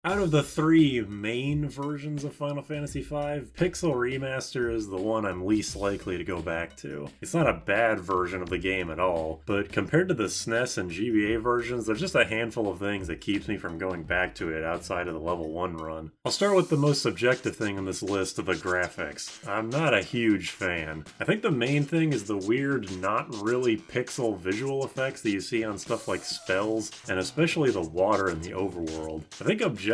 Out of the three main versions of Final Fantasy V, Pixel Remaster is the one I'm least likely to go back to. It's not a bad version of the game at all, but compared to the SNES and GBA versions, there's just a handful of things that keeps me from going back to it outside of the level 1 run. I'll start with the most subjective thing on this list of the graphics. I'm not a huge fan. I think the main thing is the weird, not really pixel visual effects that you see on stuff like spells, and especially the water in the overworld. I think objectively,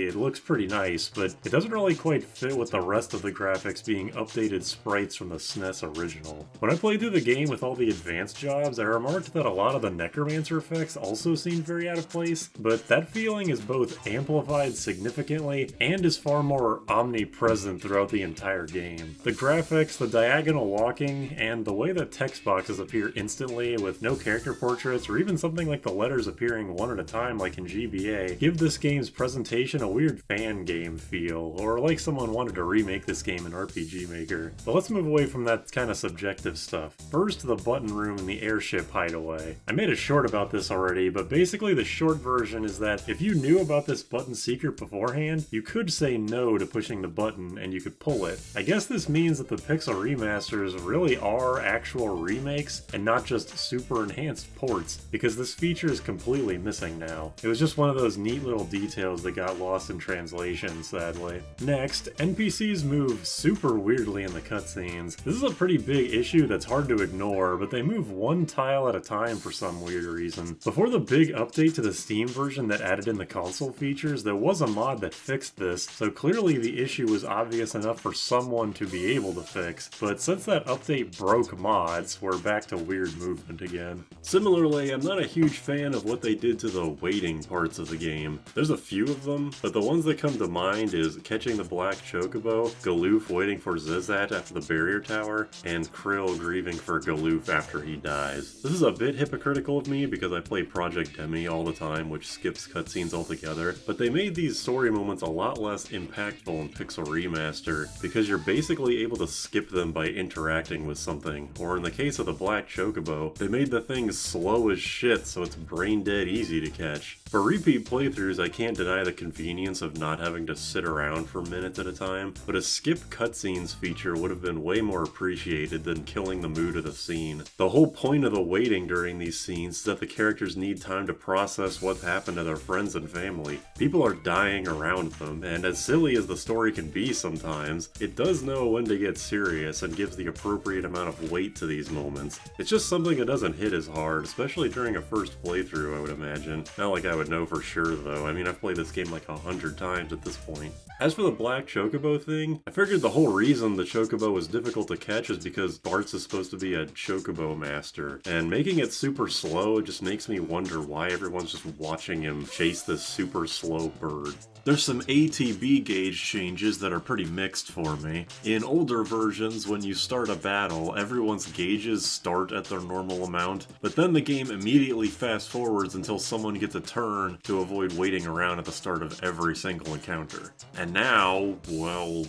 it looks pretty nice, but it doesn't really quite fit with the rest of the graphics being updated sprites from the SNES original. When I played through the game with all the advanced jobs, I remarked that a lot of the Necromancer effects also seemed very out of place, but that feeling is both amplified significantly and is far more omnipresent throughout the entire game. The graphics, the diagonal walking, and the way that text boxes appear instantly with no character portraits or even something like the letters appearing one at a time like in GBA give this game's presentation a weird fan game feel, or like someone wanted to remake this game in RPG Maker. But let's move away from that kind of subjective stuff. First, the button room in the airship hideaway. I made a short about this already, but basically the short version is that if you knew about this button secret beforehand, you could say no to pushing the button and you could pull it. I guess this means that the Pixel remasters really are actual remakes and not just super enhanced ports, because this feature is completely missing now. It was just one of those neat little details that got lost in translation, sadly. Next, NPCs move super weirdly in the cutscenes. This is a pretty big issue that's hard to ignore, but they move one tile at a time for some weird reason. Before the big update to the Steam version that added in the console features, there was a mod that fixed this, so clearly the issue was obvious enough for someone to be able to fix, but since that update broke mods, we're back to weird movement again. Similarly, I'm not a huge fan of what they did to the waiting parts of the game. There's a few of them, but the ones that come to mind is catching the black chocobo, Galoof waiting for Zizat after the barrier tower, and Krill grieving for Galoof after he dies. This is a bit hypocritical of me because I play Project Demi all the time, which skips cutscenes altogether, but they made these story moments a lot less impactful in Pixel Remaster because you're basically able to skip them by interacting with something, or in the case of the black chocobo, they made the thing slow as shit so it's brain dead easy to catch. For repeat playthroughs, I can't deny the convenience of not having to sit around for minutes at a time, but a skip cutscenes feature would have been way more appreciated than killing the mood of the scene. The whole point of the waiting during these scenes is that the characters need time to process what's happened to their friends and family. People are dying around them, and as silly as the story can be sometimes, it does know when to get serious and gives the appropriate amount of weight to these moments. It's just something that doesn't hit as hard, especially during a first playthrough, I would imagine. Not like I would know for sure though. I mean, I've played this game like 100 times at this point. As for the black chocobo thing, I figured the whole reason the chocobo was difficult to catch is because Bartz is supposed to be a chocobo master, and making it super slow just makes me wonder why everyone's just watching him chase this super slow bird. There's some ATB gauge changes that are pretty mixed for me. In older versions, when you start a battle, everyone's gauges start at their normal amount, but then the game immediately fast forwards until someone gets a turn to avoid waiting around at the start of every single encounter. And now, well,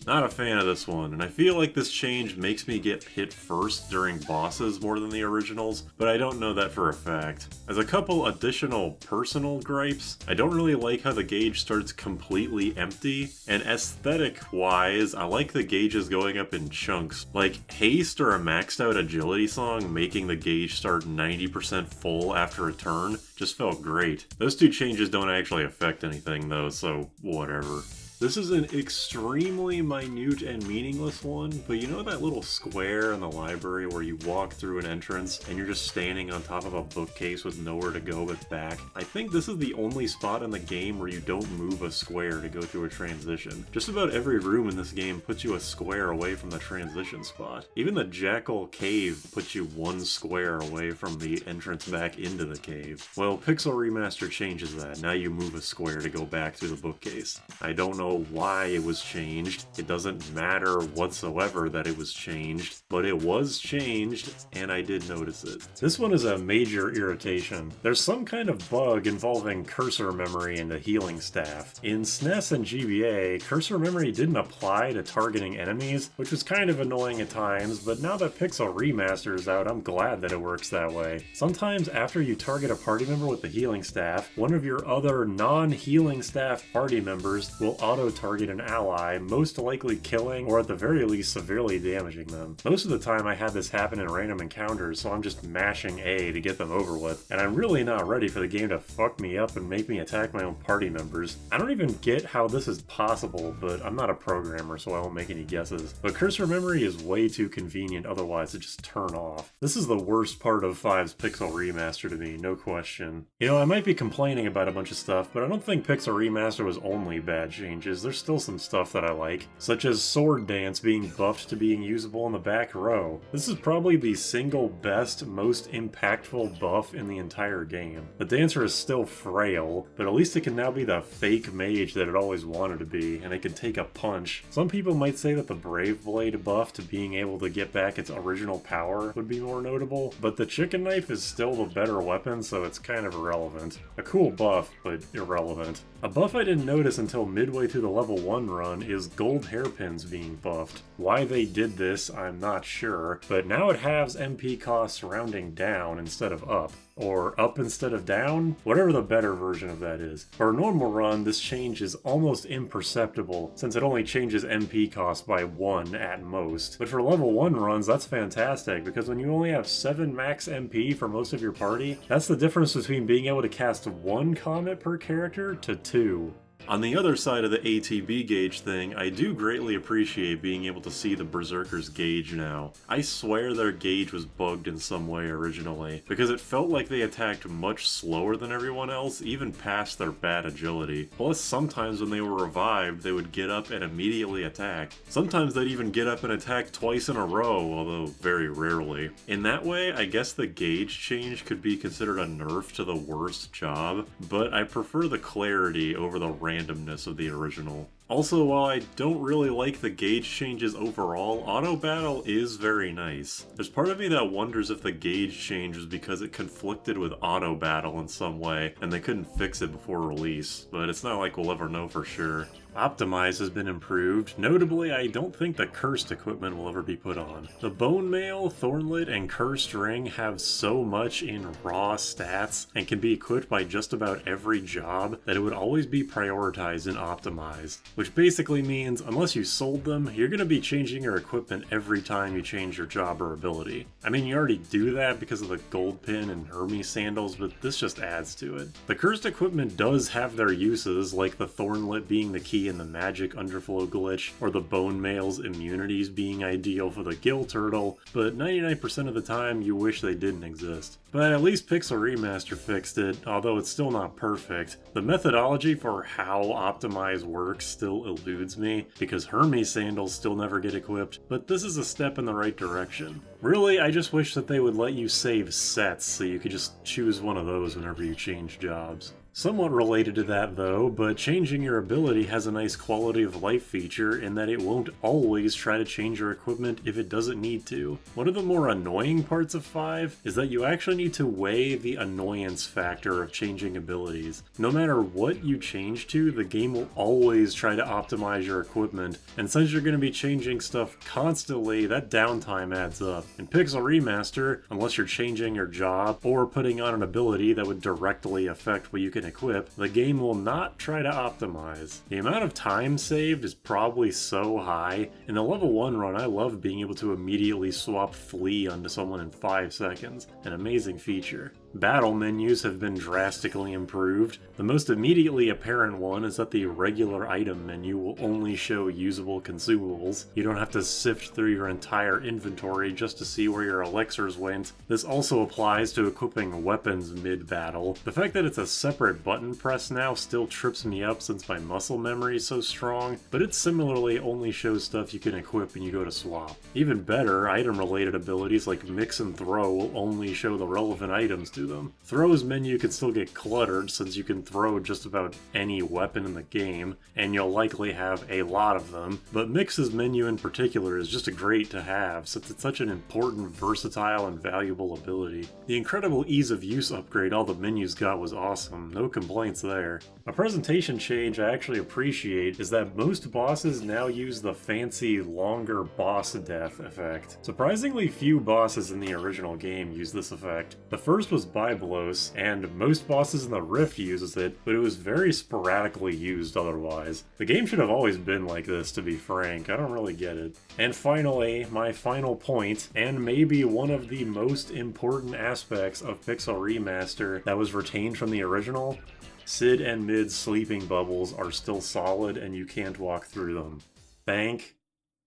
not a fan of this one, and I feel like this change makes me get hit first during bosses more than the originals, but I don't know that for a fact. As a couple additional personal gripes, I don't really like how the gauge starts completely empty, and aesthetic-wise, I like the gauges going up in chunks. Like Haste or a maxed out agility song making the gauge start 90% full after a turn just felt great. Those two changes don't actually affect anything though, so whatever. This is an extremely minute and meaningless one, but you know that little square in the library where you walk through an entrance and you're just standing on top of a bookcase with nowhere to go but back? I think this is the only spot in the game where you don't move a square to go through a transition. Just about every room in this game puts you a square away from the transition spot. Even the Jackal Cave puts you one square away from the entrance back into the cave. Well, Pixel Remaster changes that. Now you move a square to go back through the bookcase. I don't know know why it was changed. It doesn't matter whatsoever that it was changed, but it was changed, and I did notice it. This one is a major irritation. There's some kind of bug involving cursor memory in the healing staff. In SNES and GBA, cursor memory didn't apply to targeting enemies, which was kind of annoying at times, but now that Pixel Remaster is out, I'm glad that it works that way. Sometimes after you target a party member with the healing staff, one of your other non-healing staff party members will auto-target an ally, most likely killing or at the very least severely damaging them. Most of the time I have this happen in random encounters, so I'm just mashing A to get them over with, and I'm really not ready for the game to fuck me up and make me attack my own party members. I don't even get how this is possible, but I'm not a programmer, so I won't make any guesses. But cursor memory is way too convenient otherwise to just turn off. This is the worst part of 5's Pixel Remaster to me, no question. You know, I might be complaining about a bunch of stuff, but I don't think Pixel Remaster was only bad changes. There's still some stuff that I like, such as Sword Dance being buffed to being usable in the back row. This is probably the single best, most impactful buff in the entire game. The dancer is still frail, but at least it can now be the fake mage that it always wanted to be, and it can take a punch. Some people might say that the Brave Blade buff to being able to get back its original power would be more notable, but the chicken knife is still the better weapon, so it's kind of irrelevant. A cool buff, but irrelevant. A buff I didn't notice until midway through the level 1 run is gold hairpins being buffed. Why they did this, I'm not sure, but now it halves MP costs rounding down instead of up. Or up instead of down? Whatever the better version of that is. For a normal run, this change is almost imperceptible, since it only changes MP cost by 1 at most. But for level 1 runs, that's fantastic, because when you only have 7 max MP for most of your party, that's the difference between being able to cast 1 comet per character to 2. On the other side of the ATB gauge thing, I do greatly appreciate being able to see the Berserker's gauge now. I swear their gauge was bugged in some way originally, because it felt like they attacked much slower than everyone else, even past their bad agility. Plus, sometimes when they were revived, they would get up and immediately attack. Sometimes they'd even get up and attack twice in a row, although very rarely. In that way, I guess the gauge change could be considered a nerf to the worst job, but I prefer the clarity over the randomness of the original. Also, while I don't really like the gauge changes overall, auto battle is very nice. There's part of me that wonders if the gauge change was because it conflicted with auto battle in some way and they couldn't fix it before release, but it's not like we'll ever know for sure. Optimize has been improved. Notably, I don't think the cursed equipment will ever be put on. The Bone Mail, Thornlet, and Cursed Ring have so much in raw stats and can be equipped by just about every job that it would always be prioritized and optimized. Which basically means, unless you sold them, you're going to be changing your equipment every time you change your job or ability. I mean, you already do that because of the Gold Pin and Hermes sandals, but this just adds to it. The cursed equipment does have their uses, like the Thornlet being the key in the magic underflow glitch, or the Bone Mail's immunities being ideal for the Gill Turtle, but 99% of the time you wish they didn't exist. But at least Pixel Remaster fixed it, although it's still not perfect. The methodology for how Optimize works still eludes me, because Hermes sandals still never get equipped, but this is a step in the right direction. Really, I just wish that they would let you save sets so you could just choose one of those whenever you change jobs. Somewhat related to that though, but changing your ability has a nice quality of life feature in that it won't always try to change your equipment if it doesn't need to. One of the more annoying parts of 5 is that you actually need to weigh the annoyance factor of changing abilities. No matter what you change to, the game will always try to optimize your equipment, and since you're going to be changing stuff constantly, that downtime adds up. In Pixel Remaster, unless you're changing your job or putting on an ability that would directly affect what you can equip, the game will not try to optimize. The amount of time saved is probably so high. In the level 1 run, I love being able to immediately swap Flea onto someone in 5 seconds. An amazing feature. Battle menus have been drastically improved. The most immediately apparent one is that the regular item menu will only show usable consumables. You don't have to sift through your entire inventory just to see where your elixirs went. This also applies to equipping weapons mid-battle. The fact that it's a separate button press now still trips me up since my muscle memory is so strong, but it similarly only shows stuff you can equip when you go to swap. Even better, item-related abilities like Mix and Throw will only show the relevant items to to them. Throw's menu can still get cluttered since you can throw just about any weapon in the game, and you'll likely have a lot of them, but Mix's menu in particular is just great to have since it's such an important, versatile, and valuable ability. The incredible ease of use upgrade all the menus got was awesome, no complaints there. A presentation change I actually appreciate is that most bosses now use the fancy, longer boss death effect. Surprisingly few bosses in the original game use this effect. The first was Byblos, and most bosses in the Rift uses it, but it was very sporadically used otherwise. The game should have always been like this, to be frank. I don't really get it. And finally, my final point, and maybe one of the most important aspects of Pixel Remaster that was retained from the original, Sid and Mid's sleeping bubbles are still solid and you can't walk through them. Thank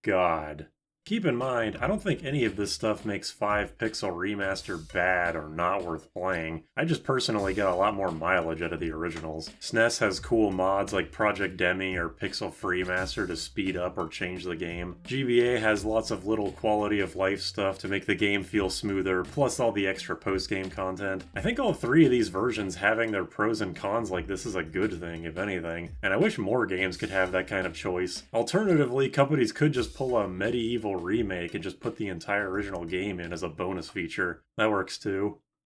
God. Keep in mind, I don't think any of this stuff makes 5 Pixel Remaster bad or not worth playing. I just personally get a lot more mileage out of the originals. SNES has cool mods like Project Demi or Pixel Freemaster to speed up or change the game. GBA has lots of little quality of life stuff to make the game feel smoother, plus all the extra post-game content. I think all 3 of these versions having their pros and cons like this is a good thing, if anything, and I wish more games could have that kind of choice. Alternatively, companies could just pull a medieval remake and just put the entire original game in as a bonus feature. That works too.